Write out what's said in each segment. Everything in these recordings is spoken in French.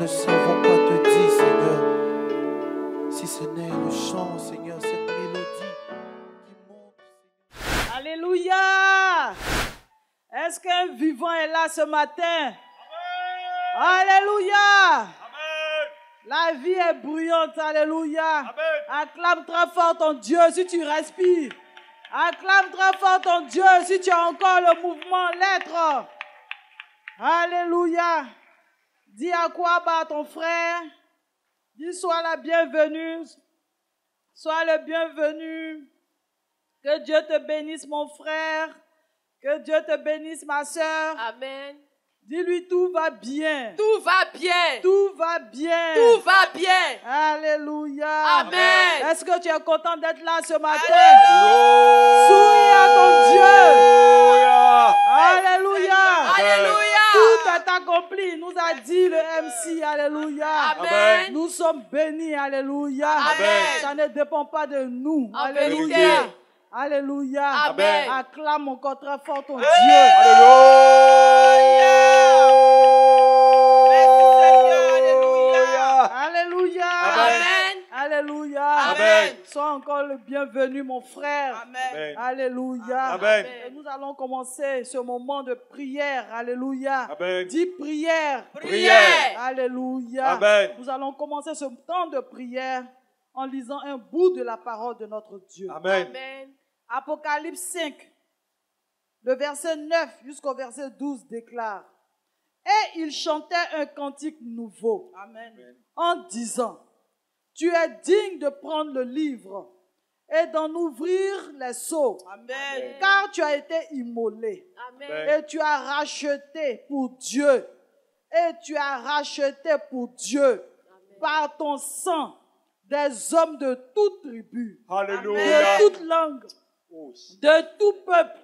savons quoi te dire, Seigneur. Si ce n'est le chant, Seigneur, cette mélodie qui monte, Seigneur. Alléluia! Est-ce qu'un vivant est là ce matin? Amen. Alléluia! Amen. La vie est bruyante, alléluia. Amen. Acclame très fort ton Dieu si tu respires. Acclame très fort ton Dieu si tu as encore le mouvement, l'être. Alléluia. Dis à quoi à ton frère. Dis sois la bienvenue. Sois le bienvenu. Que Dieu te bénisse mon frère. Que Dieu te bénisse ma soeur. Amen. Dis-lui tout va bien. Tout va bien. Tout va bien. Tout va bien. Alléluia. Amen. Est-ce que tu es content d'être là ce matin? Alléluia. Souris à ton Dieu. Alléluia. Alléluia. Alléluia. Tout est accompli, nous a dit le MC. Alléluia. Amen. Nous sommes bénis. Alléluia. Amen. Ça ne dépend pas de nous. En Alléluia. vérité. Alléluia. Amen. Acclame encore très fort ton Dieu. Alléluia. Alléluia. Amen. Alléluia. Amen. Sois encore le bienvenu, mon frère. Amen. Alléluia. Amen. Et nous allons commencer ce moment de prière. Alléluia. Amen. Dis prière. Prière. Alléluia. Amen. Nous allons commencer ce temps de prière en lisant un bout de la parole de notre Dieu. Amen. Amen. Apocalypse 5, le verset 9 jusqu'au verset 12 déclare: Et il chantait un cantique nouveau. Amen. En disant: Tu es digne de prendre le livre et d'en ouvrir les sceaux. Amen. Car tu as été immolé Amen. et tu as racheté pour Dieu. Et tu as racheté pour Dieu par ton sang des hommes de toute tribu, Alléluia. de toute langue, de tout peuple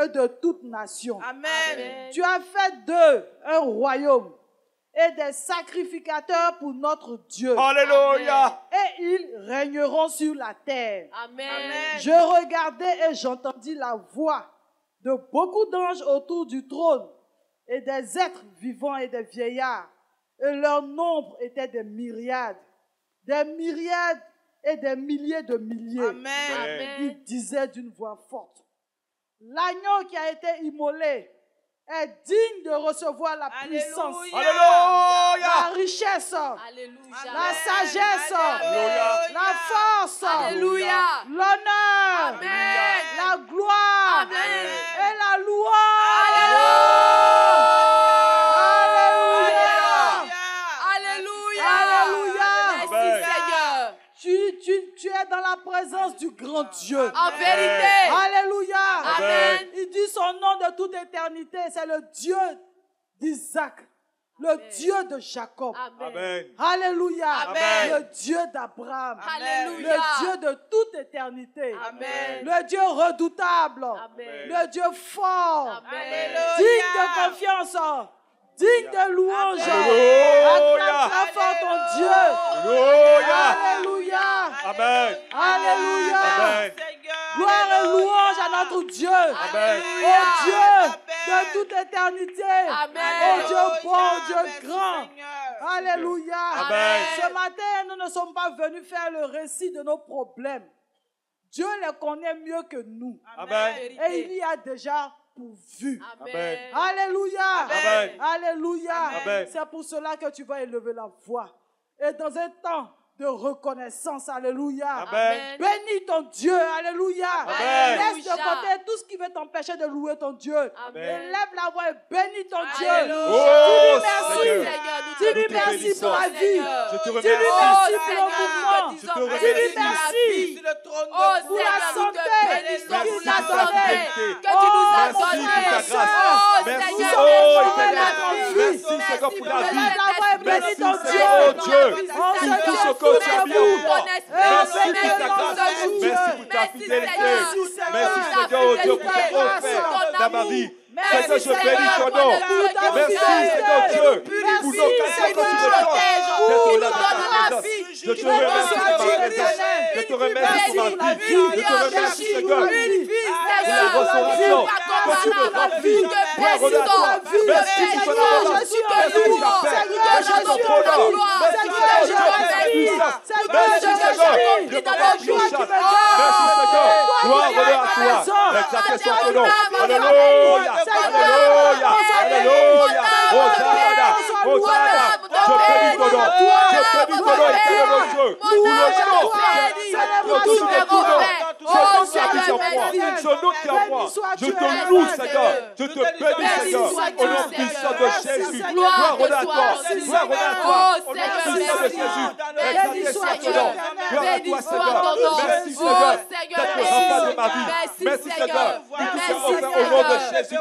et de toute nation. Amen. Tu as fait d'eux un royaume et des sacrificateurs pour notre Dieu. Alléluia. Et ils régneront sur la terre. Amen. Je regardai et j'entendis la voix de beaucoup d'anges autour du trône et des êtres vivants et des vieillards. Et leur nombre était des myriades et des milliers de milliers. Amen. Ils disaient d'une voix forte: L'agneau qui a été immolé est digne de recevoir la puissance, Alléluia. la richesse, Alléluia. la sagesse, Alléluia. la force, Alléluia. l'honneur, Amen. la gloire Amen. et la louange. Alléluia. Alléluia. Merci Amen. Seigneur. Tu es dans la présence du grand Dieu. En vérité. Alléluia. Amen. Il dit son nom de toute éternité, c'est le Dieu d'Isaac, le Dieu de Jacob. Amen. Amen. Alléluia. Amen. Le Dieu d'Abraham. Alléluia. Le Dieu de toute éternité. Amen. Le Dieu redoutable. Amen. Le Dieu fort. Amen. Digne de confiance. Digne de louange. Alléluia. Acclame très fort ton Dieu. Alléluia. Alléluia. Amen. Alléluia. Amen. Gloire et louange à notre Dieu. Amen. Oh Dieu de toute éternité. Amen. Oh Dieu bon, oh Dieu grand. Alléluia. Amen. Ce matin, nous ne sommes pas venus faire le récit de nos problèmes. Dieu les connaît mieux que nous. Amen. Et il y a déjà pourvu. Amen. Alléluia. Amen. Alléluia. Amen. C'est pour cela que tu vas élever la voix. Et dans un temps de reconnaissance, alléluia. Amen. Bénis ton Dieu, alléluia. Amen. Laisse de côté tout ce qui veut t'empêcher de louer ton Dieu. Amen. Élève la voix et bénis ton Dieu. Alléluia. Oh, Merci. Seigneur. Dis-lui te merci bénissons. pour la vie. Je te Dis-lui remercie. merci Oh, pour Seigneur, le mouvement. nous te disons Je te Dis-lui remercie. merci Oh, pour la Seigneur, nous santé te bénissons qu'il pour nous a la donnée. santé fidélité. que tu nous as Oh, Merci donnée. pour ta grâce. Oh, Merci, Seigneur, oh, merci pour éternel. la vie. Merci, Seigneur, pour la vie. Élève la voix et bénis Merci, ton Seigneur, Dieu. oh Dieu. Oh, Pour Seigneur, tout ce que tu as bien souffle fait. Merci pour ta grâce. Merci pour ta fidélité. Merci, Seigneur, oh Dieu, pour ton offert. dans ma amour. vie. Merci, Seigneur, je bénis Seigneur, ton pour nom. ta Merci, fidélité. Seigneur Dieu, Merci, pour l'occasion que tu me donnes Seigneur, d'être pour là dans ta ta présence. vie. Je te remercie pour ma présence. Je te remercie pour ma vie. Je te remercie, Seigneur, pour la restauration. Que tu me remplis. Gloire à toi. Merci pour ton abondance. Merci pour ta paix. Merci pour ton bonheur. Merci pour ta puissance. Merci, Seigneur, de m'avoir pris en charge. Merci, Seigneur. Gloire à toi. Exalté soit ton nom. Alléluia. Alléluia. Alléluia. Hosanna. Hosanna. Je bénis ton nom. Je bénis ton nom, éternel Dieu. Pour le nom qui est au-dessus de tout nom. Ce nom qui habite en moi. Ce nom qui est en moi. Je te loue, Seigneur. Je te bénis, Seigneur. Au nom puissant de Jésus. Gloire à toi. Gloire à toi. Au nom puissant de Jésus. Exalté soit ton nom. Gloire à toi, Seigneur. Merci, Seigneur, d'être le rempart de ma vie. Merci, Seigneur, de tout ce qu'on fait au nom de Jésus.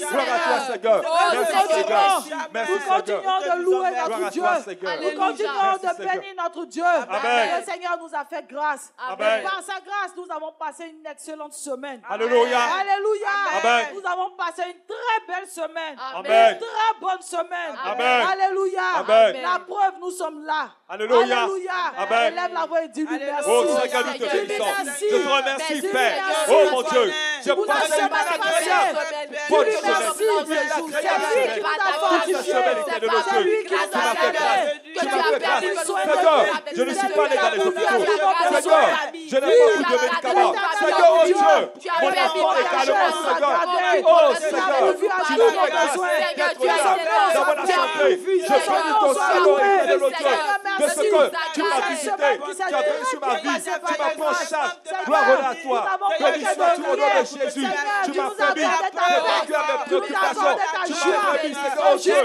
Gloire à toi, Seigneur. Merci, Seigneur. Merci, Nous Seigneur. continuons de louer Gloire notre à Dieu. toi, Seigneur. Nous continuons Merci, de Seigneur. bénir notre Dieu. Amen. Le Seigneur nous a fait grâce. Amen. Et par sa grâce, nous avons passé une excellente semaine. Alléluia. Alléluia. Amen. Nous avons passé une très belle semaine. Amen. Une très bonne semaine. Amen. Alléluia. Amen. La preuve, nous sommes là. Alléluia. Alléluia. Amen. Élève la voix et dis-lui merci. Oh Seigneur, nous te bénissons. Je te remercie, Père. Oh mon Dieu, je Pour la passe une semaine agréable. passée. Bonne Dis-lui merci. semaine. C'est lui qui nous a fortifiés. C'est lui qui nous a aidés. Tu m'as fait grâce. Seigneur, je ne suis pas allé dans les hôpitaux. Seigneur, je n'ai pas pris de médicaments. Seigneur, oh Dieu, mon enfant également, Seigneur. Oh Seigneur, tu m'as fait grâce d'être là dans la santé. Je bénis ton Seigneur et de l'autre de ce que tu m'as visité, tu as béni sur ma vie, tu m'as pris en charge. Gloire à toi. Béni sois-tu au nom de Jésus. Tu m'as permis de vaincu à mes préoccupations. Tu m'as permis, Seigneur, oh Dieu,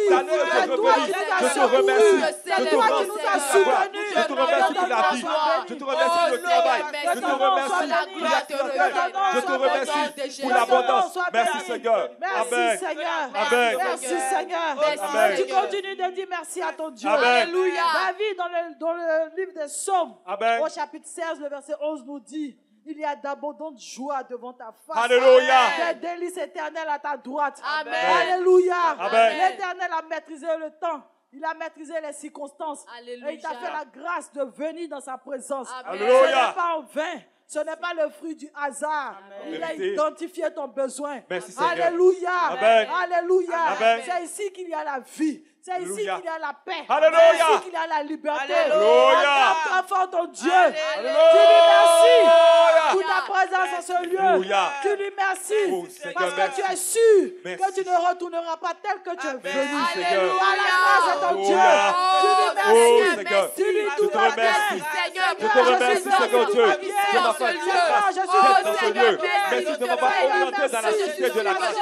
d'aller te revenir. Je te remercie. Je te remercie pour la voix. Je te remercie pour la vie. Je te remercie pour le travail. Je te remercie pour la clientèle. Je te remercie pour l'abondance. Merci, Seigneur. Merci Amen. Seigneur. Amen. Merci Seigneur. Amen. Tu continues de dire merci à ton Dieu. Amen. Alléluia. David dans le livre des Psaumes, Amen. au chapitre 16, le verset 11 nous dit: il y a d'abondantes joies devant ta face. Alléluia. Des délices éternelles à ta droite. Amen. Alléluia. Amen. L'Éternel a maîtrisé le temps. Il a maîtrisé les circonstances. Alléluia. Et il t'a fait la grâce de venir dans sa présence. Amen. Ce Alléluia. n'est pas en vain. Ce n'est pas le fruit du hasard. Il a Vérité. identifié ton besoin. Merci, Seigneur. Alléluia. Amen. Alléluia. Amen. C'est ici qu'il y a la vie. C'est ici Alléluia. qu'il y a la paix. Alléluia. C'est ici qu'il y a la liberté. Alléluia. Acclame très fort ton Dieu. Alléluia. Tu lui merci pour ta présence à ce lieu. Alléluia. Tu lui merci Oh, Seigneur, parce que merci. tu es sûr Merci. que tu ne retourneras pas tel que tu es venu. Seigneur. Par la grâce de ton Dieu. Alléluia. Tu lui Oh, merci. Seigneur. Tu lui Je tout te va remercie. bien. Seigneur, Je te remercie, Seigneur Dieu. Je m'appelle grâce je suis d'être dans ce Seigneur, lieu. Merci de m'avoir orienté dans la société de la grâce.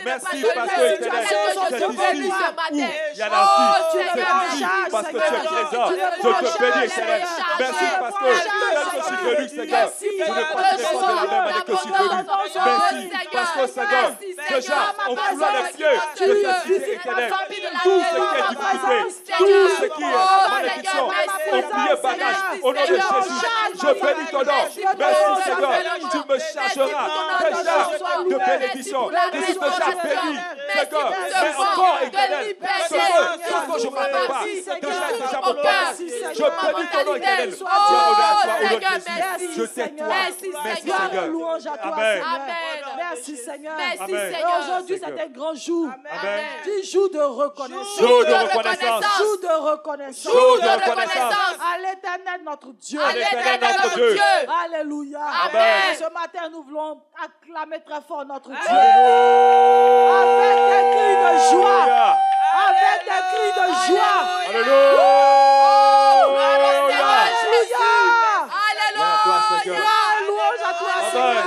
Merci parce que éternel, c'est ici où il y a la vie. C'est ici parce que tu es présent. Je te bénis, Seigneur. Merci parce que tel que je suis venu, Seigneur, je ne partirai pas de la même année que je suis venu. Merci parce que, Seigneur, déjà, en foulant les pieds de cette cité éternelle, tout ce qui est difficulté, tout ce qui est malédiction, oublié bagage, au nom de Jésus, je bénis ton nom. Merci, Seigneur. Tu me chargeras déjà de bénédiction. Je suis déjà béni, Seigneur. Mais encore, éternel, ce que je ne m'attends pas, déjà est déjà mon père. Je bénis ton nom, éternel. Dieu, honneur à toi, au nom de Jésus. Je t'ai toi. Merci, Seigneur. Louange à toi, Amen. Seigneur. Merci, Seigneur. Merci, Amen. Et Seigneur. aujourd'hui, c'est un grand jour. Amen. Dis jour de reconnaissance. Jour de reconnaissance. Jour de reconnaissance. Jour de reconnaissance. À l'Éternel notre Dieu. À l'Éternel notre Dieu. Alléluia. Amen. Ce matin, nous voulons acclamer très fort notre Dieu. Alléluia. Avec des cris de joie. Avec des cris de joie. Alléluia. Alléluia. Louange à toi, Amen. Seigneur.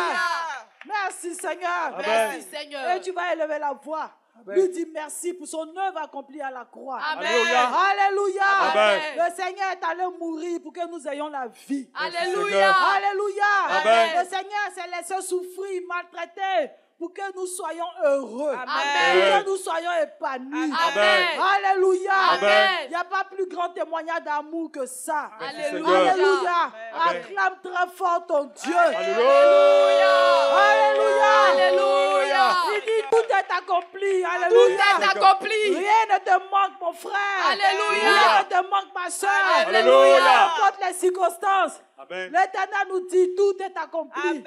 Merci, Seigneur. Amen. Merci, Seigneur. Et tu vas élever la voix. Lui dis merci pour son œuvre accomplie à la croix. Amen. Alléluia. Alléluia. Amen. Le Seigneur est allé mourir pour que nous ayons la vie. Alléluia. Alléluia. Amen. Le Seigneur s'est laissé souffrir, maltraiter pour que nous soyons heureux. Amen. Pour que nous soyons épanouis. Amen. Alléluia. Amen. Il n'y a pas plus grand témoignage d'amour que ça. Alléluia. Alléluia. Amen. Acclame très fort ton Dieu. Alléluia. Alléluia. Alléluia. Il dit tout est accompli. Tout Alléluia. est accompli. Rien ne te manque, mon frère. Alléluia. Rien ne te manque, ma soeur. Alléluia. Peu importe les circonstances. Amen. L'Éternel nous dit tout est accompli. Amen.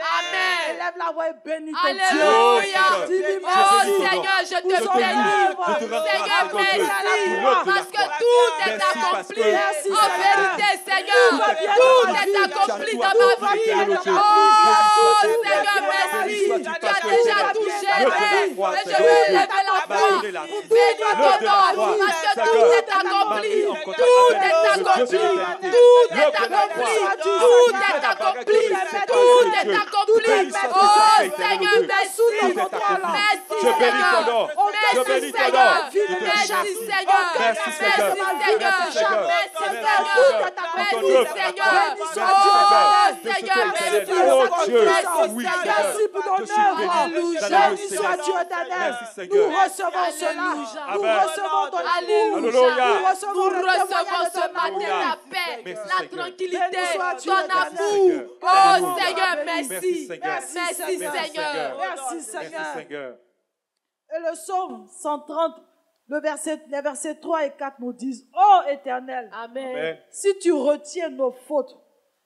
Élève la voix et bénis ton Dieu. Alléluia. Dis-lui Oh merci. Seigneur, je te Pour son bénis. œuvre. Je te rends Seigneur, grâce, mon Dieu. merci. Parce que tout est Merci parce accompli. que- Merci, En Seigneur. vérité, Seigneur, Tout va bien tout dans ma est vie. accompli Tout dans va ma bien vie. dans ma Oh vie. Seigneur, Tout va bien merci. dans ma vie. Tu as déjà touché. Le de la croix, Et je Seigneur veux Dieu, lever la m'a foi. donné la vie. Bénis Le ton de la nom. croix, Parce que Seigneur, tout est accompli. m'a mis en contact Tout avec est le Dieu de accompli. l'éternité. Tout Le est de la accompli. croix, Tout a est fait la accompli. bagarre que Tout le est Dieu. accompli. Bénis son Oh Saint-Esprit, Seigneur, Dieu. merci. Tout est accompli. Merci Je bénis ton Seigneur. nom. Je Merci bénis ton Seigneur. nom. Je te dis Merci merci. Seigneur. Merci, Seigneur. Merci Seigneur. Merci, Seigneur. Merci Merci, Seigneur. Seigneur. Merci Pour ton œuvre, Seigneur. Merci, Oh Seigneur. Seigneur, De ce que merci. tu es. Oh Dieu. Merci Oui, Seigneur. Seigneur. Merci pour ton Je suis béni. œuvre. Alléluia. Béni soit Dieu éternel. Merci, Nous Seigneur. recevons cela. Nous Amen. recevons ton amour. Alléluia. Nous recevons le Nous recevons témoignage de ce ton matin amour. la paix, Merci, la Seigneur. tranquillité, Béni soit Dieu ton éternel. amour. Oh Alléluia. Seigneur, Merci, merci. Seigneur. Merci Seigneur. Merci Merci, Seigneur. Seigneur. Et le psaume 130, les versets 3 et 4 nous disent, ô Éternel, Amen. Amen. si tu retiens nos fautes,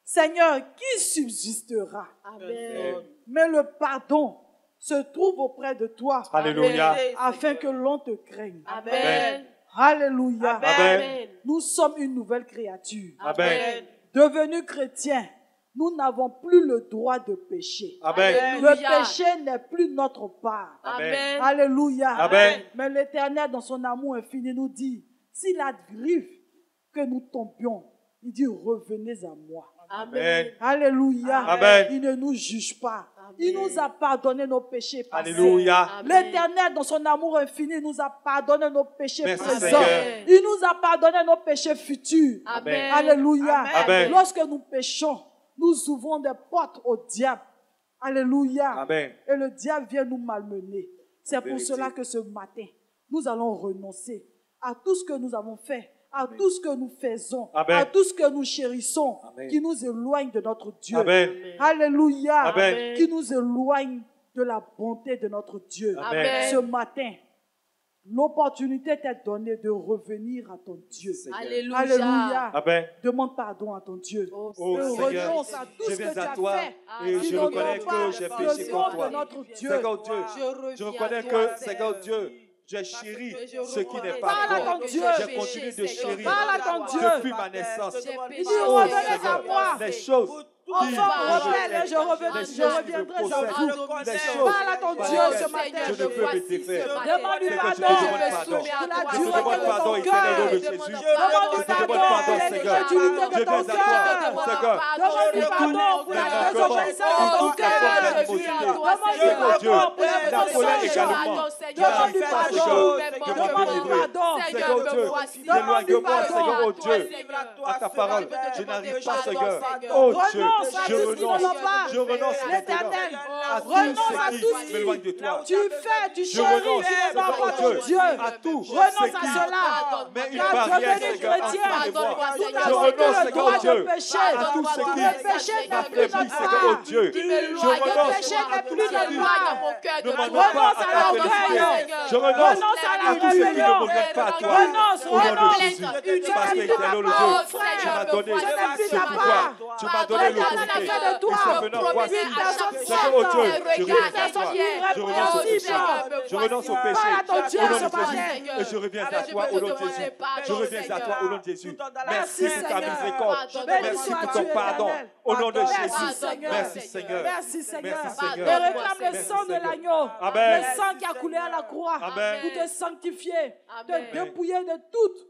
Seigneur, qui subsistera? Amen. Mais le pardon se trouve auprès de toi, Alléluia. afin que l'on te craigne. Amen. Alléluia. Amen. Nous sommes une nouvelle créature. Amen. Devenus chrétiens, nous n'avons plus le droit de pécher. Amen. Le Alléluia. péché n'est plus notre part. Amen. Alléluia. Amen. Mais l'Éternel, dans son amour infini, nous dit, s'il arrive que nous tombions, il dit, revenez à moi. Amen. Alléluia. Amen. Il ne nous juge pas. Il nous a pardonné nos péchés passés. Alléluia. Amen. L'Éternel, dans son amour infini, nous a pardonné nos péchés Merci, présents. Seigneur. Il nous a pardonné nos péchés futurs. Amen. Alléluia. Amen. Lorsque nous péchons, nous ouvrons des portes au diable. Alléluia. Amen. Et le diable vient nous malmener. C'est pour Vérité. cela que ce matin, nous allons renoncer à tout ce que nous avons fait, à tout ce que nous faisons, Amen. à tout ce que nous chérissons, Amen. qui nous éloigne de notre Dieu. Amen. Alléluia. Amen. Qui nous éloigne de la bonté de notre Dieu. Amen. Ce matin, l'opportunité t'est donnée de revenir à ton Dieu. Alléluia. Alléluia. Amen. Demande pardon à ton Dieu. Oh, Oh Et Seigneur, renonce à tout je ce que viens tu à as toi fait. et qui je n'honore reconnais pas que j'ai le péché nom contre toi. de notre Dieu. Seigneur Dieu, Je reviens je à reconnais toi, que, Seigneur Dieu, j'ai chéri je ce qui n'est reconnais, pas Parle à bon. ton Dieu. J'ai continué de chérir Parle à ton Dieu. depuis ma naissance. J'ai Il péché. dit, Oh revenez à Seigneur, moi. les choses Enfant, qui rebelle, je les reviendrai choses qui me à possèdent, vous. les choses Parle à ton par Dieu lesquelles ce matin. je ne peux me défaire. Demande-lui C'est que je te pardon. demande pardon. Pour la Je te dureté demande de pardon, ton éternel nom de cœur. Jésus. Demande-lui Je te demande pardon pardon, pour Seigneur. l'incrédulité Je de ton viens à toi, cœur. Seigneur. Demande-lui pardon pour la désobéissance de ton cœur. Demande-lui pardon pour La colère également. Demande-lui pardon. Demande-lui pardon. Seigneur Dieu, éloigne-moi, Seigneur, oh Dieu, à ta parole. Je n'arrive pas, Seigneur. Oh Dieu, Renonce à je tout ce qui ne va pas. renonce L'Éternel, à tout renonce à ce tout qui ce m'éloigne de toi. tu fais, tu Je chéris, renonce, tu ne vas Seigneur, pas oh ton Dieu, Dieu. à tout Renonce à ce cela. qui met une Car barrière, devenu Seigneur, chrétien, entre moi. nous Je n'avons renonce, plus le Seigneur, droit oh Dieu, de pécher. à tout ce Le péché qui n'est plus m'affaiblit, notre Seigneur, oh part. Dieu. Qui Je m'éloigne renonce de péché toi, n'est qui plus notre m'éloigne part. de mon cœur, de Ne ma m'en pas Renonce à à ta l'orgueil. félicité. Je renonce Renonce à à la tout ce qui ne rébellion. m'honore pas à toi. Renonce, Au nom de renonce. Jésus. Tu Parce n'es que plus éternel, ta le part, Dieu, frère. tu m'as donné Tu n'es plus ce ta pouvoir. part. Tu m'as donné L'Éternel a l'autorité. fait de toi Et ce venant, voici. une personne Seigneur, oh Dieu, sainte. je Une reviens à personne toi. irréprochable. Je renonce au péché. Je renonce au péché. Parle à ton Dieu Au nom ce de Jésus. matin. Et je reviens à toi au nom de Jésus. Je reviens à toi au nom de Jésus. Merci pour ta miséricorde. Merci pour ton pardon. Au nom de Jésus. Merci Seigneur. Merci Seigneur. Merci Et Seigneur. réclame le Merci, sang de Seigneur. l'agneau. Amen. Le sang qui a coulé à la croix. Amen. Pour te sanctifier. Amen. Te dépouiller de toute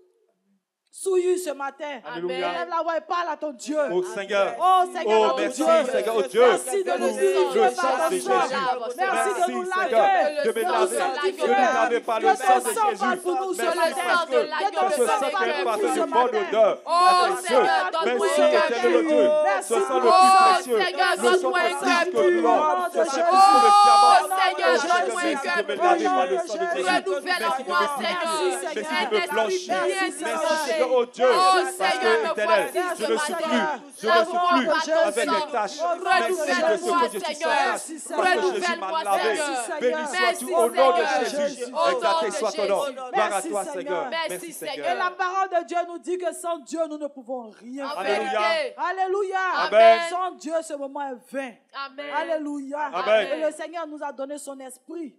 souillure ce matin. Alléluia. Lève la voix et parle à ton Dieu. Oh Seigneur. Oh Seigneur, Oh, notre merci, Dieu. Seigneur, oh Dieu. Merci de nous délivrer Le par sang ton de sang. Jésus. Merci de nous Seigneur, laver. de me nous laver, sanctifier. de me laver par le Que sang ton de sang Jésus. parle pour nous ce Merci matin. parce que Que ton ce sang sang qui parle est pour parfait nous ce de bonne matin. odeur Oh, à tes yeux. Seigneur, donne-moi Merci, un cœur éternel Dieu. Merci, Ce sang le oh, plus précieux. Seigneur, Le sang donne-moi qui un brille cœur que pur. l'or. Oh, C'est plus que le Oh, diamant. Seigneur, Oh, donne-moi un merci cœur de me pur. laver par le sang de Jésus. Renouvelle-moi, Seigneur. Merci de me blanchir. Un Merci esprit Seigneur, oh Dieu. Oh, Parce Seigneur, que me éternel, voici je ce ne suis matin. plus. Je ne suis plus avec des tâches. Merci de ce Renouvelle-moi, que je suis Seigneur. sans tâche. Parce que Jésus m'a Renouvelle-moi, lavé. Seigneur. Béni Merci, sois-tu au nom de Seigneur. Jésus. Au nom Exalté de soit ton nom. Jésus. Gloire à Merci, toi, Seigneur. Seigneur. Merci, Et Seigneur. la parole de Dieu nous dit que sans Dieu, nous ne pouvons rien En faire. Alléluia. vérité. Alléluia. Amen. Sans Dieu, ce moment est vain. Amen. Alléluia. Amen. Et le Seigneur nous a donné son esprit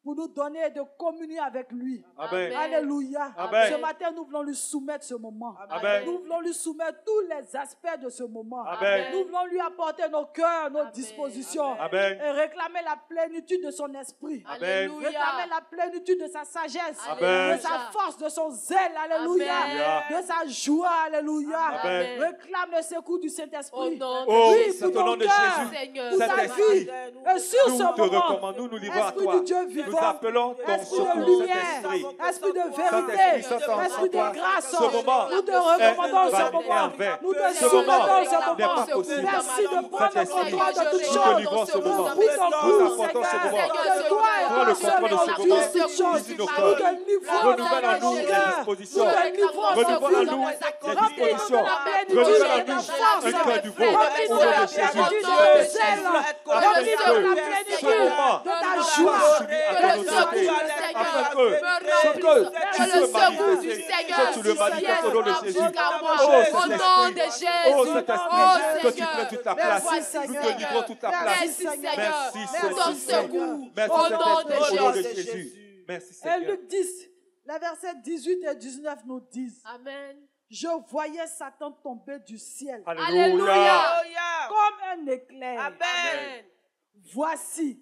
pour nous donner de communier avec lui. Amen. Alléluia. Amen. Ce matin, nous voulons lui soumettre ce moment. Amen. Nous voulons lui soumettre tous les aspects de ce moment. Amen. Nous voulons lui apporter nos cœurs, nos dispositions. Amen. Et réclamer la plénitude de son esprit. Amen. Réclamer la plénitude de sa sagesse, Amen. de sa force, de son zèle, alléluia, Amen. de sa joie, alléluia. Amen. Réclame le secours du Au Saint-Esprit. nom Oh, de Oui, Jésus. c'est pour au nom ton de cœur, Jésus. Seigneur. pour ta Saint-Esprit, vie. Et sur nous ce te moment, recommandons, nous livrons à Esprit toi. du Dieu Nous vivant, appelons ton Esprit secours, de lumière, Saint-Esprit. Esprit de Saint-Esprit, vérité, Saint-Esprit, Esprit de toi. grâce, Ce moment nous te recommandons est ce moment. vain. Nous te Ce moment soumettons ce n'est moment. pas possible. Merci de prendre le Saint-Esprit, contrôle de toutes nous te choses. livrons ce moment. Nous prenons Nous tout, apportons ce Seigneur. moment. De toi et Prends le toi seul contrôle de ce on moment. touche toutes choses. Visite nos Nous cœurs. te livrons Renouvelle en dans nous nos les cœurs. dispositions. Nous te livrons Renouvelle en nos nous vies. les Remplis-nous de dispositions. la plénitude Renouvelle en de ta nous force. un cœur nouveau. Remplis-nous Au de nom la de Jésus. plénitude de ton zèle. Afin Remplis-nous de la que plénitude ce moment de ta soit joie. soumis à ton autorité. Afin que ce que tu veux manifester, que tu le manifestes au nom de Jésus. Au nom de Jésus. Oh Saint-Esprit, que tu prennes toute la place. Nous te livrons toute la place. Merci, Seigneur. Merci, Pour ton Seigneur. secours. Merci, Au nom de Saint-Esprit, au nom de Jésus. Jésus. Merci, Et Seigneur. Luc 10, les versets 18 et 19 nous disent: Amen. Je voyais Satan tomber du ciel Alléluia. comme un éclair. Amen. Voici,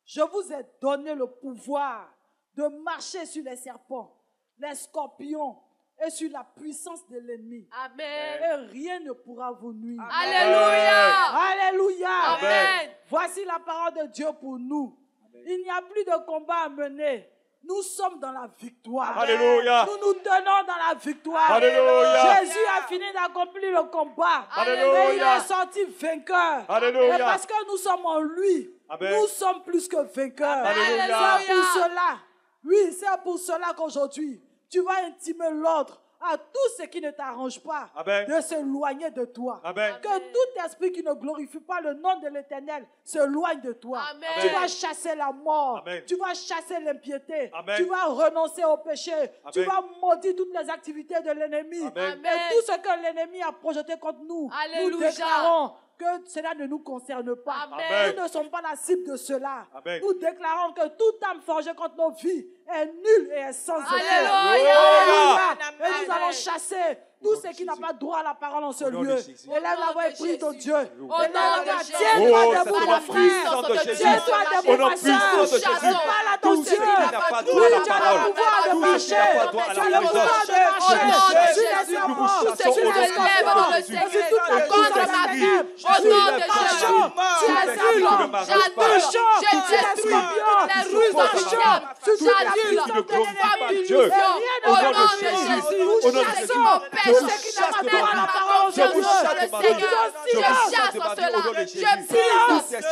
je vous ai donné le pouvoir de marcher sur les serpents, les scorpions et sur la puissance de l'ennemi. Amen. Et rien ne pourra vous nuire. Alléluia. Alléluia. Amen. Voici la parole de Dieu pour nous. Il n'y a plus de combat à mener. Nous sommes dans la victoire. Alléluia. Nous nous tenons dans la victoire. Alléluia. Jésus a fini d'accomplir le combat. Alléluia. Et il est sorti vainqueur. Alléluia. Et parce que nous sommes en lui, Amen. nous sommes plus que vainqueurs. Alléluia. C'est pour cela. Oui, c'est pour cela qu'aujourd'hui, tu vas intimer l'ordre à tout ce qui ne t'arrange pas Amen. de s'éloigner de toi. Amen. Que tout esprit qui ne glorifie pas le nom de l'Éternel s'éloigne de toi. Amen. Tu vas chasser la mort. Amen. Tu vas chasser l'impiété. Amen. Tu vas renoncer au péché. Tu Amen. vas maudire toutes les activités de l'ennemi. Amen. Et tout ce que l'ennemi a projeté contre nous, nous Alléluia. déclarons que cela ne nous concerne pas. Amen. Nous ne sommes pas la cible de cela. Amen. Nous déclarons que toute âme forgée contre nos vies est nulle et est sans effet. Alléluia. Alléluia. Et nous Amen. allons chasser tout ce qui n'a pas droit à la parole en ce Au nom de lieu. Jésus. Élève la voix et prie ton Dieu. Au nom de Jésus. Tiens-toi Oh, debout, c'est mon au nom puissant frère. de Jésus. Tiens-toi Au debout, nom ma puissant de soeur. Jésus. Parle à ton Tout ce Dieu. qui n'a pas droit Oui, à la tu as le parole. pouvoir de Tout ce qui n'a marcher. pas droit à Tu la as le pouvoir présence. de marcher Au nom de sur les Jésus. serpents, Nous Tout ce sur qui les se lève dans le scorpions, secret sur toute la contre puissance ma des vie. ténèbres. Au nom de Marchons Jésus. sur les serpents. J'annule. Marchons Je sur les détruis scorpions. les ruses anciennes. J'annule. ne glorifie pas Femme Dieu. d'illusion. Au Au nom nom de de Jésus. Jésus. Au nom de Chasse Jésus. mon Je péché. vous chasse de Mets ma ma vie. confiance Je vous dans chasse le de ma Seigneur. vie. Je Je vous chasse chasse de ma vie cela. au nom de Je Jésus. prise. Tout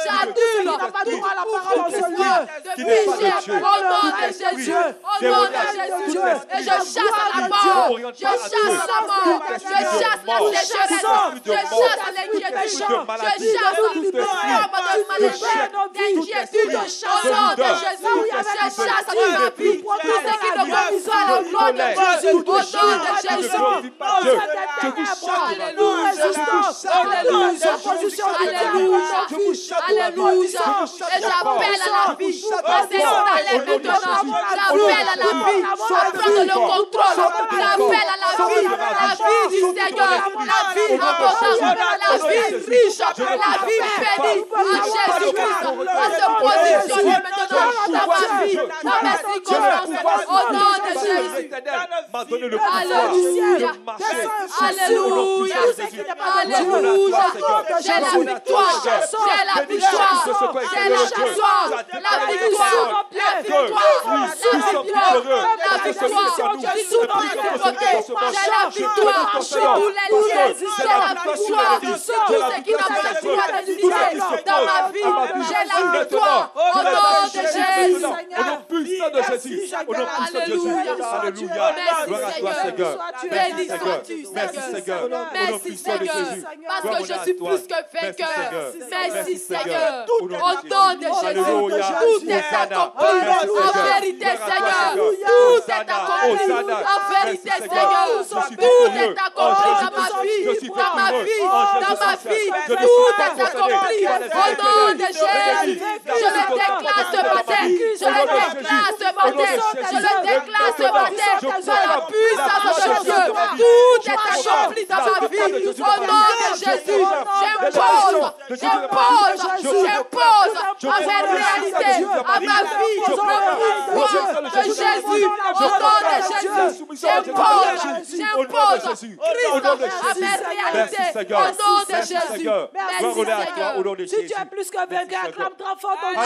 J'annule. n'a pas droit à la parole en ce esprit lieu. qui n'est pas de Figé. Dieu. Au nom de Tout Jésus. esprit Au nom de démoniaque, Jésus. tout esprit Et je chasse la qui mort. n'oriente Je pas à chasse Dieu. la mort. Tout Je esprit de chasse la mort. sécheresse. Tout esprit de Je mort. chasse l'inquiétude. Tout esprit de maladie. Je chasse Tout esprit forme de maladie, d'inquiétude. Au nom de Jésus. Je chasse de ma vie. Tout ce qui ne glorifie pas la gloire de Dieu. Au nom de qui ne Jésus. glorifie pas Dieu. Je vous chasse de ma vie. Alléluia. Alléluia. Je vous chasse de ma vie. Alléluia. Et j'appelle à la vie. Et c'est installé maintenant. J'appelle à la vie. À prendre le contrôle. J'appelle à la vie. La vie du Seigneur. La vie abondante. La vie riche. La vie bénie. En Jésus-Christ. On se positionne maintenant dans ma vie. Dans mes circonstances. Au nom de Jésus. L'Éternel m'a donné le Alléluia. pouvoir de marcher. Alléluia. Alléluia. J'ai la victoire. J'ai la victoire. J'ai la victoire. La victoire. La victoire. La victoire. Qui nous côté. J'ai la victoire sur tous les lieux. J'ai la victoire sur tout ce qui n'appartient pas de l'unité dans ma vie. J'ai la victoire au nom de Jésus. Au nom puissant de Jésus. Au nom puissant de Jésus. Alléluia. Gloire à toi, Seigneur. Béni sois-tu, Seigneur. Merci, Seigneur. Parce que je suis plus que vainqueur. Merci, Seigneur. Au nom de Jésus. Tout est accompli. En vérité, Seigneur. Tout est accompli. En vérité, Seigneur. Tout est accompli dans ma vie. Dans ma vie. Dans ma vie. Tout est accompli. Au nom de Jésus. Je le déclare ce matin. Je le déclare ce matin. Je le déclare ce matin. Par la puissance de Dieu. Tout est accompli dans ma vie. Au nom de Jésus. J'impose avec réalité à ma vie. Le pouvoir de Jésus. Au nom de Jésus. J'impose Christ à mes réalités. Au nom de Jésus. Merci Seigneur. Si tu es plus que vainqueur, acclame très fort ton Dieu.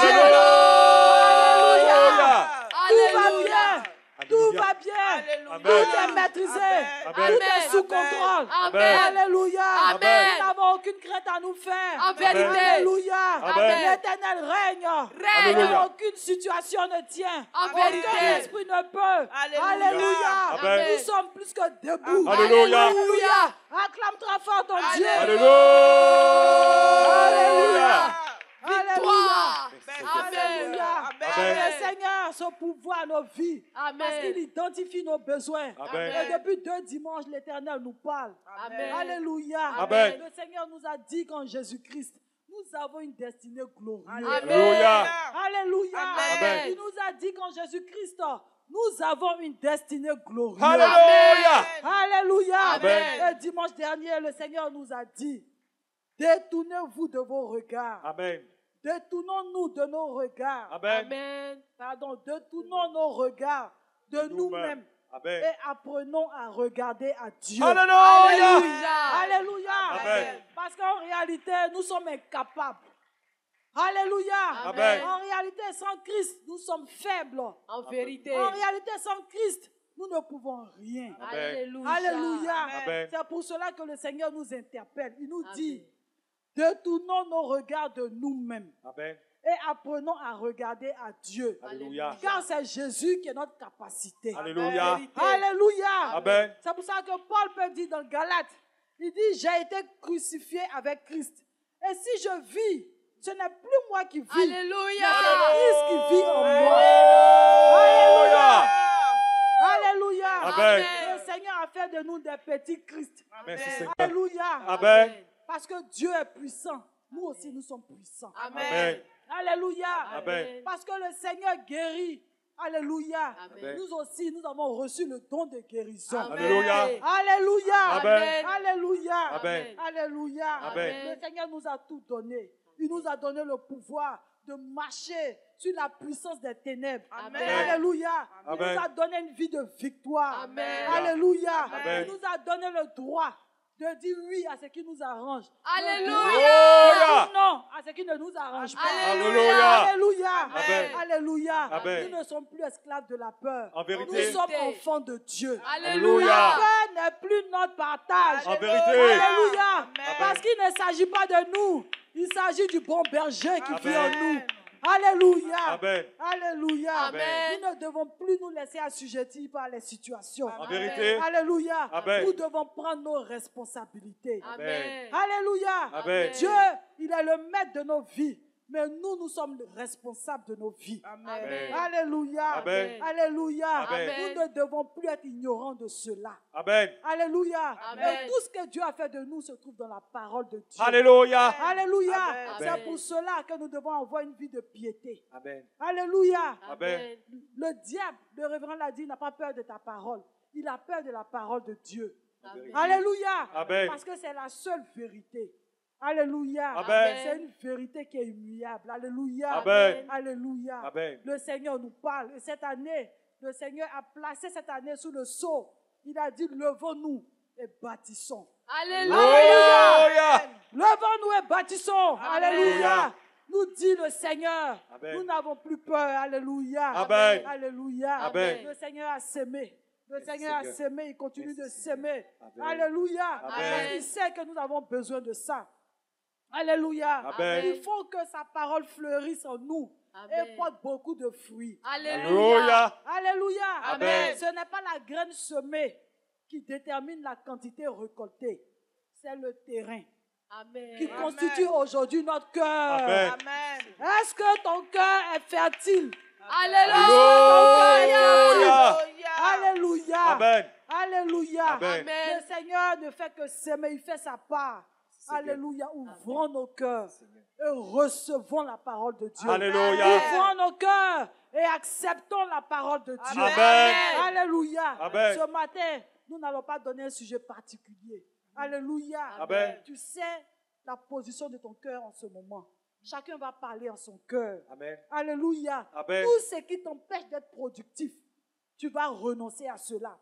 Alléluia. Tout va bien. Tout va bien. Tout est maîtrisé. Tout est sous contrôle. Amen. Alléluia. Amen. Nous n'avons aucune crainte à nous faire. En vérité. Alléluia. Amen. L'Éternel règne. Règne. Aucune situation ne tient. En vérité. Aucun esprit ne peut. Alléluia. Amen. Nous sommes plus que debout. Alléluia. Acclame très fort ton Dieu. Alléluia. Victoire. Alléluia. Amen. Le Seigneur, son pouvoir à nos vies. Amen. Parce qu'il identifie nos besoins. Amen. Et depuis 2 dimanches, l'Éternel nous parle. Amen. Alléluia. Amen. Le Seigneur nous a dit qu'en Jésus-Christ, nous avons une destinée glorieuse. Alléluia. Alléluia. Amen. Il nous a dit qu'en Jésus-Christ, nous avons une destinée glorieuse. Alléluia. Alléluia. Amen. Et dimanche dernier, le Seigneur nous a dit, détournez-vous de vos regards. Amen. Détournons-nous de nos regards. Amen. Amen. Pardon, détournons nos regards de nous-mêmes. Amen. Et apprenons à regarder à Dieu. Alléluia. Alléluia. Amen. Parce qu'en réalité, nous sommes incapables. Alléluia. Amen. En réalité, sans Christ, nous sommes faibles. En vérité. En réalité, sans Christ, nous ne pouvons rien. Alléluia. Alléluia. Amen. C'est pour cela que le Seigneur nous interpelle. Il nous dit, détournons nos regards de nous-mêmes Amen. et apprenons à regarder à Dieu. Alléluia. Car c'est Jésus qui est notre capacité. Alléluia. Alléluia. Amen. C'est pour ça que Paul peut dire dans Galates, il dit, j'ai été crucifié avec Christ. Et si je vis, ce n'est plus moi qui vis. Alléluia. C'est Christ qui vit en moi. Alléluia. Alléluia. Amen. Le Seigneur a fait de nous des petits Christ. Merci Seigneur. Alléluia. Amen. Parce que Dieu est puissant. Nous aussi, nous sommes puissants. Amen. Alléluia. Amen. Parce que le Seigneur guérit. Alléluia. Amen. Nous aussi, nous avons reçu le don de guérison. Amen. Alléluia. Alléluia. Amen. Alléluia. Amen. Alléluia. Amen. Le Seigneur nous a tout donné. Il nous a donné le pouvoir de marcher sur la puissance des ténèbres. Amen. Alléluia. Il Amen. nous a donné une vie de victoire. Amen. Alléluia. Amen. Il nous a donné le droit de dire oui à ce qui nous arrange. Alléluia. Alléluia. Non à ce qui ne nous arrange pas. Alléluia. Alléluia. Amen. Alléluia. Amen. Nous ne sommes plus esclaves de la peur. En Nous vérité. sommes enfants de Dieu. Alléluia. La peur n'est plus notre partage. En vérité. Alléluia. Parce qu'il ne s'agit pas de nous. Il s'agit du bon berger qui vit en nous. Alléluia. Amen. Alléluia. Amen. Nous ne devons plus nous laisser assujettir par les situations. En vérité. Alléluia. Amen. Nous devons prendre nos responsabilités. Amen. Alléluia. Amen. Dieu, il est le maître de nos vies. Mais nous, nous sommes responsables de nos vies. Amen. Alléluia. Amen. Alléluia. Amen. Nous ne devons plus être ignorants de cela. Amen. Alléluia. Amen. Et tout ce que Dieu a fait de nous se trouve dans la parole de Dieu. Alléluia. Alléluia. Amen. C'est pour cela que nous devons avoir une vie de piété. Amen. Alléluia. Amen. Le diable, le révérend l'a dit, n'a pas peur de ta parole. Il a peur de la parole de Dieu. Amen. Alléluia. Amen. Parce que c'est la seule vérité. Alléluia. Amen. C'est une vérité qui est immuable. Alléluia. Amen. Alléluia. Amen. Le Seigneur nous parle. Et cette année, le Seigneur a placé cette année sous le sceau. Il a dit, levons-nous et bâtissons. Alléluia. Levons-nous et bâtissons. Amen. Alléluia. Nous dit le Seigneur, Amen. nous n'avons plus peur. Alléluia. Amen. Alléluia. Amen. Le Seigneur a sémé. Le Merci, Seigneur a Seigneur. sémé, il continue de s'aimer. Amen. Alléluia. Amen. Il sait que nous avons besoin de ça. Alléluia. Amen. Il faut que sa parole fleurisse en nous Amen. et porte beaucoup de fruits. Alléluia. Alléluia. Amen. Ce n'est pas la graine semée qui détermine la quantité récoltée. C'est le terrain Amen. qui constitue aujourd'hui notre cœur. Amen. Est-ce que ton cœur est fertile? Alléluia. Alléluia. Amen. Alléluia. Amen. Le Seigneur ne fait que s'aimer, il fait sa part. Alléluia. Ouvrons nos cœurs et recevons la parole de Dieu. Alléluia. Ouvrons nos cœurs et acceptons la parole de Dieu. Amen. Alléluia. Amen. Ce matin, nous n'allons pas donner un sujet particulier. Alléluia. Amen. Tu sais la position de ton cœur en ce moment. Chacun va parler en son cœur. Amen. Alléluia. Amen. Tout ce qui t'empêche d'être productif, tu vas renoncer à cela.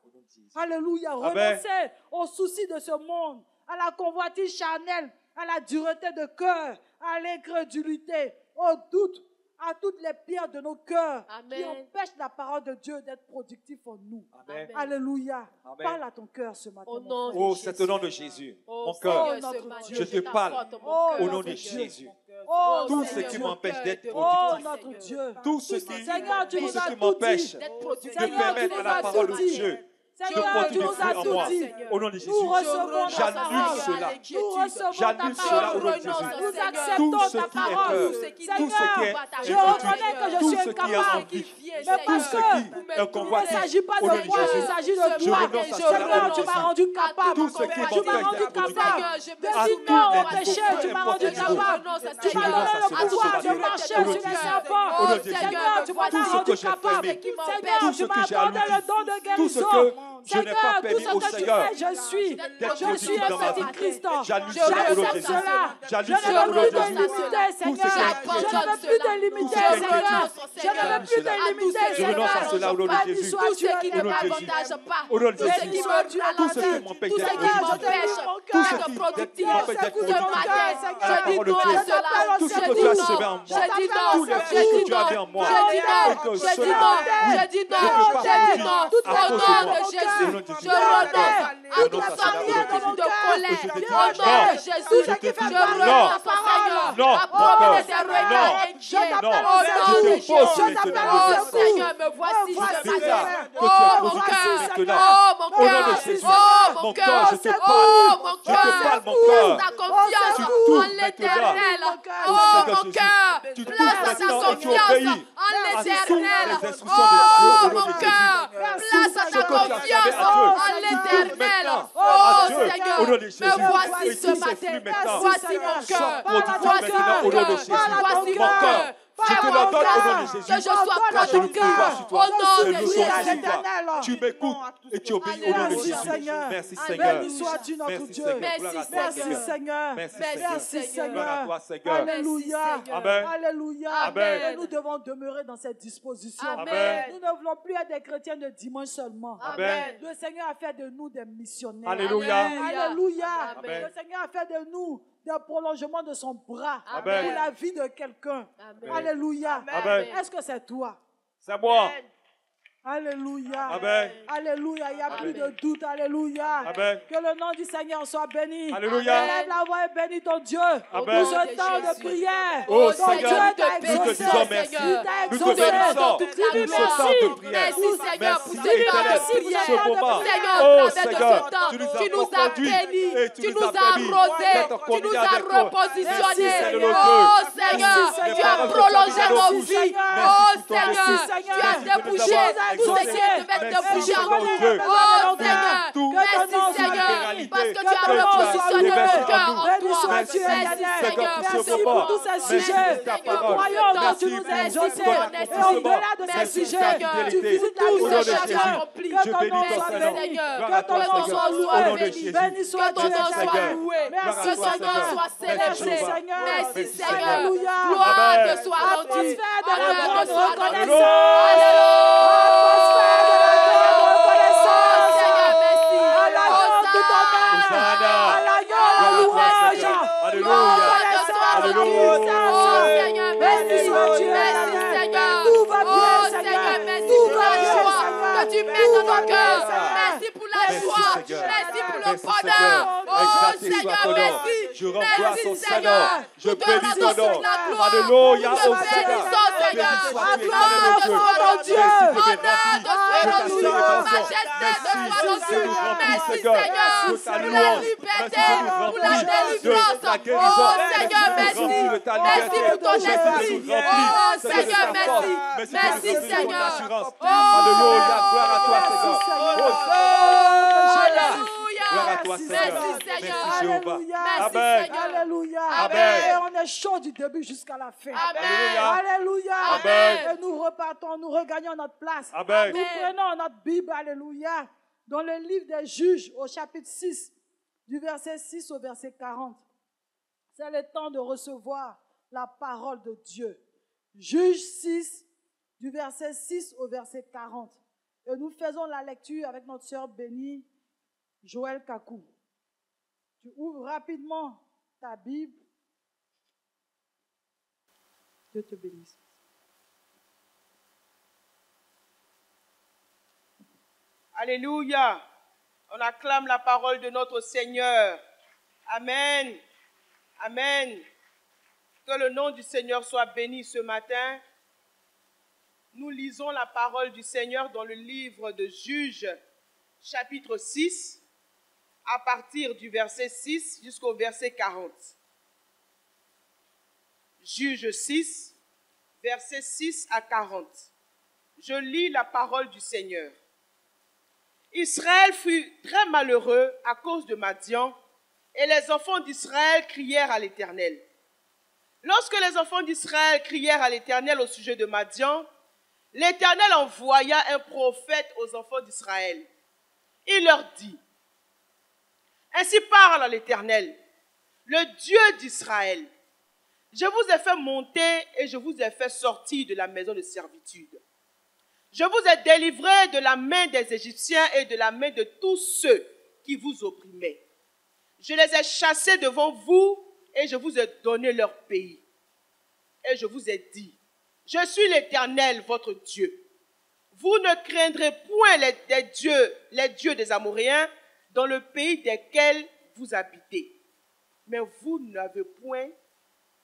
Alléluia. Amen. Renoncer aux soucis de ce monde, à la convoitise charnelle, à la dureté de cœur, à l'incrédulité, au doute, à toutes les pierres de nos cœurs qui Amen. empêchent la parole de Dieu d'être productif en nous. Amen. Alléluia. Amen. Parle à ton cœur ce matin. Au mon nom frère. Oh, de c'est Jésus. au nom de Jésus. Oh, Mon Seigneur, cœur, notre ce matin, Dieu. je te parle t'apporte mon Oh, cœur, au nom notre de Dieu. Jésus. Oh, Tout notre ce qui Dieu. m'empêche d'être Oh, productif, notre Dieu. tout ce qui, Seigneur, tu tout nous ce as qui tout m'empêche dit. d'être de productif. Seigneur, permettre tu à nous la as parole tout de dit. Dieu de Seigneur, tu porter du nous fruit as en tout moi. dit. Au nom de Jésus, Nous recevons ta j'annule parole. cela. Nous recevons ta J'annule cela au nom de parole. Jésus. Nous Tout acceptons ce ta qui est parole. peur, Seigneur, tout ce qui est je inquiétude, reconnais que je tout suis ce qui est incapable. envie, Mais tout parce ce que qui est il ne convoitise, s'agit pas au de nom de moi, il Jésus, s'agit de je toi. renonce à cela au nom Seigneur, de tu m'as Jésus. rendu capable. Tout ce qui Tu m'as m'empêche rendu d'être capable productif, de à dire tout non au les péché. peu Tu m'as importe rendu le niveau. capable. Tu Je m'as renonce donné à le cela ce pouvoir de matin. marcher Au nom sur de les Jésus. serpents. Au nom de Jésus. Seigneur, tu m'as Tout ce rendu que j'ai capable. permis, Seigneur, tout tu ce que m'as j'ai accordé alourdi, le don de tout ce guérison. que je n'ai Seigneur, pas tout permis ce au que tu Seigneur fais, je suis. d'être Je suis productif un dans ma petit vie. Christ. J'annule cela au nom de J'accepte Jésus. cela. J'annule Je cela ne au nom veux de plus te Jésus. limiter, Seigneur. Je ne veux plus te limiter, Seigneur. Je ne veux plus te limiter, Je renonce à cela au nom de Béni Jésus. sois Tout Dieu, ce qui ne Au nom de Jésus. m'avantage pas, Au nom de tout ce Jésus. qui me Tout ce qui ralentit, m'empêche tout ce d'être qui productif, m'empêche tout ce d'être qui productif, m'empêche d'être ce matin, productif, à la je dis parole de non à Dieu. cela, Tout ce je que dis tu as non, semé en moi, je dis non, tous les je fruits que dis tu as mis non, en moi, je dis non, et que je dis cela, non, oui, je dis ne non, peut pas je dis produire non, à au cause de nom moi. de Au Jésus, nom de Jésus. je renonce à Je toute renonce à cela au nom de famille Jésus. de colère, Je te dis au nom non. de Jésus, Je te dis je non. renonce au Seigneur, Non, à mon promener cœur. des regards Non. inquiets, Non. au nom Je de te pose Jésus, maintenant oh le sang. Seigneur, me voici Je ce déclare matin, que tu es oh mon productif cœur, maintenant. oh mon Au nom de cœur, Jésus. oh Mon mon cœur, cœur, je te oh parle. mon Je te cœur, parle, mon cœur. place ta confiance tout en l'éternel, Au oh Seigneur mon Jésus. cœur, Tu touches place ta maintenant et tu confiance obéis en à l'éternel, toutes les instructions de Dieu oh au nom mon de cœur, Jésus. place ta Ce que tu as confiance fait à Dieu, en tu touches l'éternel, maintenant oh à Dieu Seigneur, au nom de Jésus. me voici Et ce tous ces matin, fruits maintenant voici mon cœur, soient productifs voici maintenant mon au nom de cœur, Jésus. voici Mon mon cœur, cœur, je te le donne au nom de Jésus. que je sois Je le productif pouvoir sur au toi. nom Je de le Jésus. sens sur toi. Tu m'écoutes et tu obéis au nom de Merci, Jésus. Seigneur. Merci Seigneur. Béni sois-tu notre Merci Dieu. Seigneur. Merci, Gloire à toi Merci Seigneur. Seigneur. Merci Merci Seigneur. Seigneur. Gloire à toi Seigneur. Alléluia. Seigneur. Amen. Alléluia. Amen. Et nous devons demeurer dans cette disposition. Amen. Nous ne voulons plus être des chrétiens de dimanche seulement. Amen. Le Seigneur a fait de nous des missionnaires. Alléluia. Alléluia. Amen. Le Seigneur a fait de nous des prolongements de son bras Amen. pour la vie de quelqu'un. Amen. Alléluia. Amen. Est-ce que c'est toi? C'est moi. Alléluia. Amen. Alléluia. Il n'y a Amen. plus de doute. Alléluia. Amen. Que le nom du Seigneur soit béni. Alléluia. Lève la voix et bénis ton Dieu. Amen. Pour ce temps de prière. Oh, ton Seigneur, Dieu t'a nous te exaucé. disons merci. Il t'a Nous te exaucé. bénissons Dis-lui pour ce temps merci. de prière. Merci Seigneur pour Merci, ce temps Éternel, de pour prière. ce moment. Seigneur, Oh, au travers de Seigneur, ce temps, tu nous tu as nous as conduits bénis, et tu nous as permis arrosés, d'être tu nous communiés as avec toi. repositionnés. Merci, Seigneur, Oh Dieu. Seigneur, Merci, tu as Seigneur. prolongé Merci, nos Seigneur. vies. Merci Oh pour ton Seigneur, merci. tu as Merci de nous débouché avoir tout ce qui exaucés. devait Merci, déboucher en Seigneur, nous. Dieu. Oh Seigneur, Tout merci dans la Seigneur, libéralité. parce que tu Que repositionner nos cœurs en Béni toi. sois-tu, Merci Seigneur. merci pour tous ces sujets. Nous croyons que tu nous as exaucés. Et au-delà de ces sujets, tu visites la vie de chacun. Que ton nom soit béni. Que ton nom soit loué. Béni sois-tu, Éternel. Merci Seigneur. Merci Seigneur. Merci Seigneur. Alléluia. Gloire te soit rendue. Atmosphère de la Honneur grande te soit rendu. reconnaissance. Atmosphère de la grande reconnaissance. Seigneur, merci. À la grande de ton nom. À la grande louange. Seigneur, Béni sois-tu, merci Seigneur. Tout va bien, Oh Seigneur. Seigneur, merci Tout pour va la bien, joie Seigneur. que tu mets Tout dans va nos bien, cœurs. Seigneur. Merci pour la Merci, joie. Seigneur. Merci pour le Merci, bonheur. Oh Exalté Seigneur, soit ton nom. merci. Je remplis Merci ton Seigneur. Seigneur. Je Nous te bénis ton rendons nom. toute la gloire. Alléluia, Nous te Hosanna. bénissons Seigneur. Béni sois-tu, Gloire éternel te Dieu. soit rendue. Merci de Honneur te soit Je rendue. t'assure, attention. Majesté te soit Merci rendue. de nous remplir, Merci Seigneur, Seigneur. de ta Pour la louange. liberté, Merci de nous pour la remplir délivrance. de ta guérison. Oh Seigneur, Merci de nous merci. remplir de ta Merci liberté. pour ton Merci de esprit. nous remplir, Oh Seigneur, de Seigneur, ta merci. force. Merci de nous Merci remplir de ton Seigneur. assurance. Oh, Alléluia, gloire à toi, Seigneur. Alléluia. Gloire à toi, Seigneur. Merci Seigneur. Merci, Jéhovah. Merci Amen. Seigneur. Alléluia. Amen. Et on est chaud du début jusqu'à la fin. Amen. Alléluia. Amen. Et nous repartons, nous regagnons notre place. Amen. Nous prenons notre Bible, alléluia, dans le livre des Juges, au chapitre 6, du verset 6 au verset 40. C'est le temps de recevoir la parole de Dieu. Juges 6, du verset 6 au verset 40. Et nous faisons la lecture avec notre sœur bénie, Joël Kakou. Tu ouvres rapidement ta Bible. Dieu te bénisse. Alléluia. On acclame la parole de notre Seigneur. Amen. Amen. Que le nom du Seigneur soit béni ce matin. Nous lisons la parole du Seigneur dans le livre de Juges, chapitre 6, à partir du verset 6 jusqu'au verset 40. Juges 6, verset 6 à 40. Je lis la parole du Seigneur. Israël fut très malheureux à cause de Madian, et les enfants d'Israël crièrent à l'Éternel. Lorsque les enfants d'Israël crièrent à l'Éternel au sujet de Madian, l'Éternel envoya un prophète aux enfants d'Israël. Il leur dit, « Ainsi parle l'Éternel, le Dieu d'Israël. Je vous ai fait monter et je vous ai fait sortir de la maison de servitude. Je vous ai délivré de la main des Égyptiens et de la main de tous ceux qui vous opprimaient. Je les ai chassés devant vous et je vous ai donné leur pays. Et je vous ai dit, je suis l'Éternel, votre Dieu. Vous ne craindrez point les dieux des Amoréens dans le pays desquels vous habitez. Mais vous n'avez point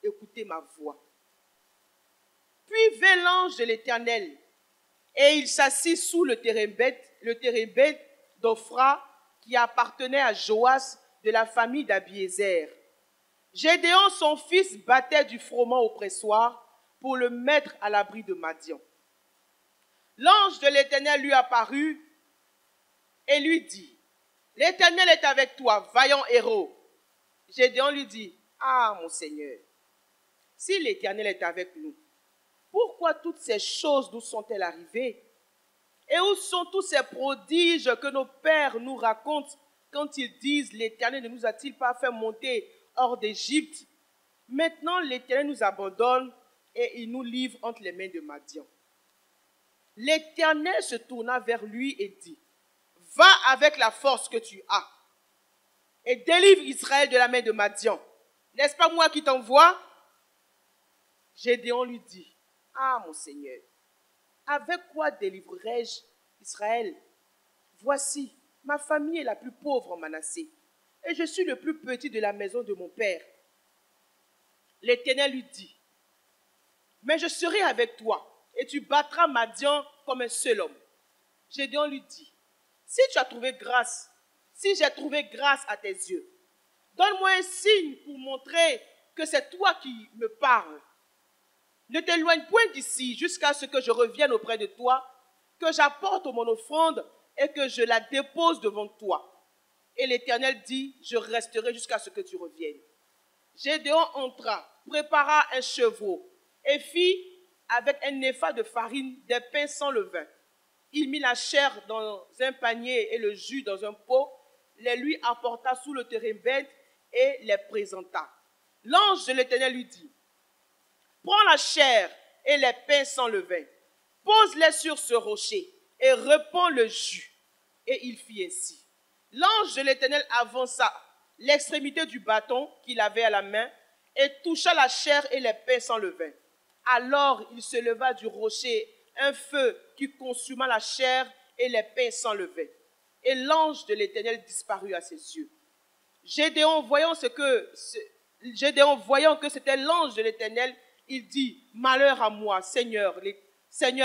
écouté ma voix. Puis vint l'ange de l'Éternel, et il s'assit sous le térébinthe d'Ophra qui appartenait à Joas de la famille d'Abiézer. Gédéon, son fils, battait du froment au pressoir pour le mettre à l'abri de Madian. L'ange de l'Éternel lui apparut et lui dit, « L'Éternel est avec toi, vaillant héros. » Gédéon lui dit, « Ah, mon Seigneur, si l'Éternel est avec nous, pourquoi toutes ces choses nous sont-elles arrivées? Et où sont tous ces prodiges que nos pères nous racontent quand ils disent, l'Éternel ne nous a-t-il pas fait monter hors d'Égypte? Maintenant, l'Éternel nous abandonne et il nous livre entre les mains de Madian. » L'Éternel se tourna vers lui et dit, « Va avec la force que tu as et délivre Israël de la main de Madian. N'est-ce pas moi qui t'envoie? » Gédéon lui dit, « Ah, mon Seigneur, avec quoi délivrerai-je Israël? Voici, ma famille est la plus pauvre en Manassé, et je suis le plus petit de la maison de mon père. » L'Éternel lui dit, « Mais je serai avec toi, et tu battras Madian comme un seul homme. » Gédéon lui dit, « Si tu as trouvé grâce, si j'ai trouvé grâce à tes yeux, donne-moi un signe pour montrer que c'est toi qui me parles. Ne t'éloigne point d'ici jusqu'à ce que je revienne auprès de toi, que j'apporte mon offrande et que je la dépose devant toi. » Et l'Éternel dit, je resterai jusqu'à ce que tu reviennes. Gédéon entra, prépara un chevreau et fit avec un épha de farine des pains sans levain. Il mit la chair dans un panier et le jus dans un pot, les lui apporta sous le térébinthe et les présenta. L'ange de l'Éternel lui dit, prends la chair et les pains sans levain, pose-les sur ce rocher et répands le jus. Et il fit ainsi. L'ange de l'Éternel avança l'extrémité du bâton qu'il avait à la main et toucha la chair et les pains sans levain. Alors il se leva du rocher un feu qui consuma la chair et les pains sans levain. Et l'ange de l'Éternel disparut à ses yeux. Gédéon, voyant que c'était l'ange de l'Éternel, il dit, malheur à moi, Seigneur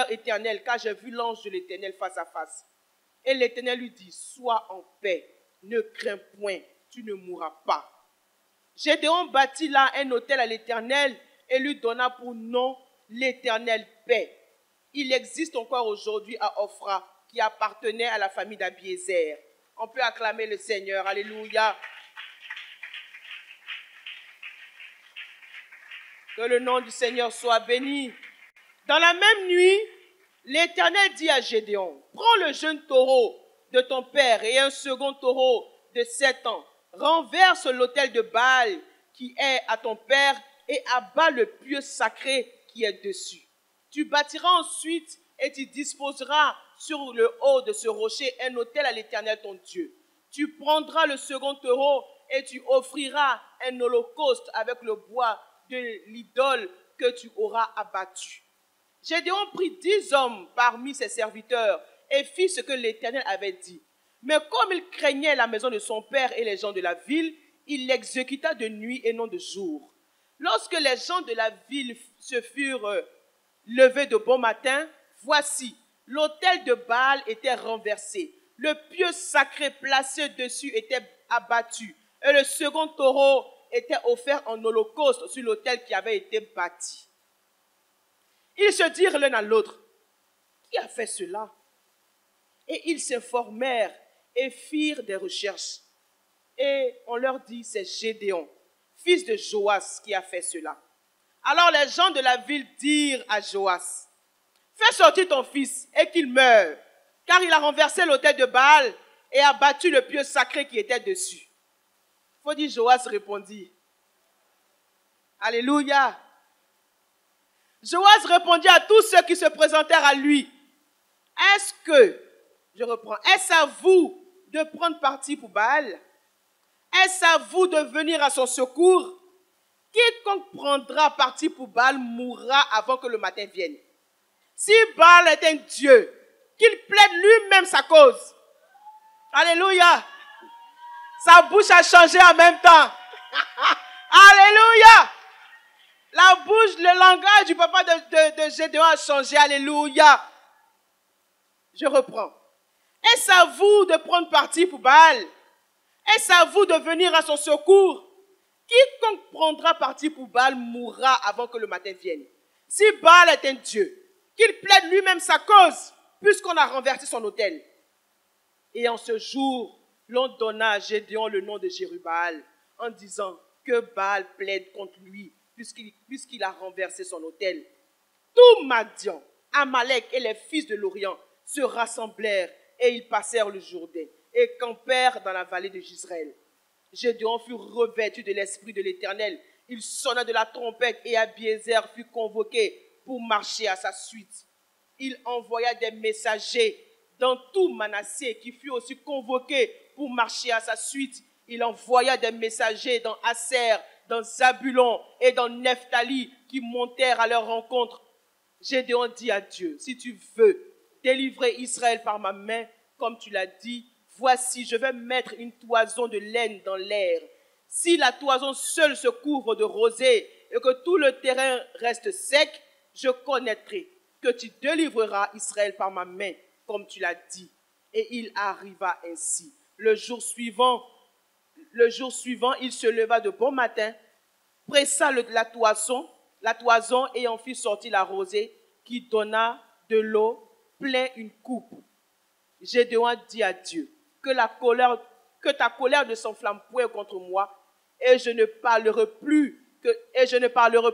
éternel, car j'ai vu l'ange de l'Éternel face à face. Et l'Éternel lui dit, sois en paix, ne crains point, tu ne mourras pas. Gédéon bâtit là un autel à l'Éternel et lui donna pour nom l'Éternel paix. Il existe encore aujourd'hui à Ophra, qui appartenait à la famille d'Abiézer. On peut acclamer le Seigneur, alléluia. Que le nom du Seigneur soit béni. Dans la même nuit, l'Éternel dit à Gédéon, prends le jeune taureau de ton père et un second taureau de 7 ans, renverse l'autel de Baal qui est à ton père et abat le pieu sacré qui est dessus. Tu bâtiras ensuite et tu disposeras sur le haut de ce rocher un autel à l'Éternel ton Dieu. Tu prendras le second taureau et tu offriras un holocauste avec le bois de l'idole que tu auras abattu. Gédéon prit 10 hommes parmi ses serviteurs et fit ce que l'Éternel avait dit. Mais comme il craignait la maison de son père et les gens de la ville, il l'exécuta de nuit et non de jour. Lorsque les gens de la ville se furent levés de bon matin, voici, l'autel de Baal était renversé, le pieu sacré placé dessus était abattu, et le second taureau était offert en holocauste sur l'autel qui avait été bâti. Ils se dirent l'un à l'autre, qui a fait cela? Et ils s'informèrent et firent des recherches. Et on leur dit, c'est Gédéon, fils de Joas, qui a fait cela. Alors les gens de la ville dirent à Joas, fais sortir ton fils et qu'il meure, car il a renversé l'autel de Baal et a battu le pieu sacré qui était dessus. Il faut dire, Joas répondit. Alléluia. Joas répondit à tous ceux qui se présentèrent à lui. Est-ce à vous de prendre parti pour Baal? Est-ce à vous de venir à son secours? Quiconque prendra parti pour Baal mourra avant que le matin vienne. Si Baal est un Dieu, qu'il plaide lui-même sa cause. Alléluia. Sa bouche a changé en même temps. Alléluia. La bouche, le langage du papa de Gédéon a changé. Alléluia. Je reprends. Est-ce à vous de prendre parti pour Baal? Est-ce à vous de venir à son secours? Quiconque prendra parti pour Baal mourra avant que le matin vienne. Si Baal est un Dieu, qu'il plaide lui-même sa cause, puisqu'on a renversé son autel. Et en ce jour, l'on donna à Gédéon le nom de Jérubbaal, en disant que Baal plaide contre lui, puisqu'il a renversé son autel. Tout Madian, Amalek et les fils de l'Orient se rassemblèrent et ils passèrent le Jourdain et campèrent dans la vallée de Jizréel. Gédéon fut revêtu de l'esprit de l'Éternel. Il sonna de la trompette et Abiézer fut convoqué pour marcher à sa suite. Il envoya des messagers dans tout Manassé qui fut aussi convoqué pour marcher à sa suite. Il envoya des messagers dans Aser, dans Zabulon et dans Nephtali qui montèrent à leur rencontre. Gédéon dit à Dieu, si tu veux délivrer Israël par ma main, comme tu l'as dit, voici, je vais mettre une toison de laine dans l'air. Si la toison seule se couvre de rosée et que tout le terrain reste sec, je connaîtrai que tu délivreras Israël par ma main, comme tu l'as dit. Et il arriva ainsi. Le jour suivant, il se leva de bon matin, pressa la toison et en fit sortir la rosée, qui donna de l'eau plein une coupe. Gédéon dit à Dieu, que la colère que ta colère ne s'enflamme point contre moi, et je ne parlerai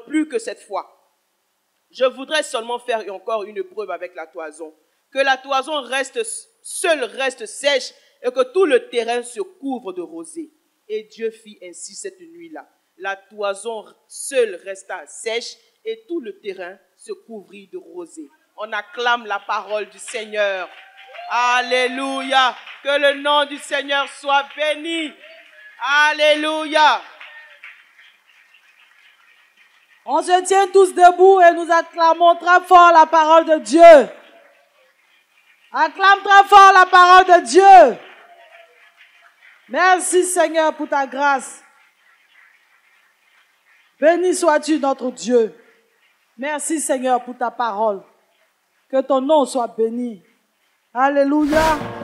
plus que cette fois. Je voudrais seulement faire encore une preuve avec la toison, que la toison reste sèche et que tout le terrain se couvre de rosée. Et Dieu fit ainsi cette nuit-là. La toison seule resta sèche et tout le terrain se couvrit de rosée. On acclame la parole du Seigneur. Alléluia. Que le nom du Seigneur soit béni. Alléluia. On se tient tous debout et nous acclamons très fort la parole de Dieu. Acclame très fort la parole de Dieu. Merci Seigneur pour ta grâce. Béni sois-tu notre Dieu. Merci Seigneur pour ta parole. Que ton nom soit béni. Alléluia.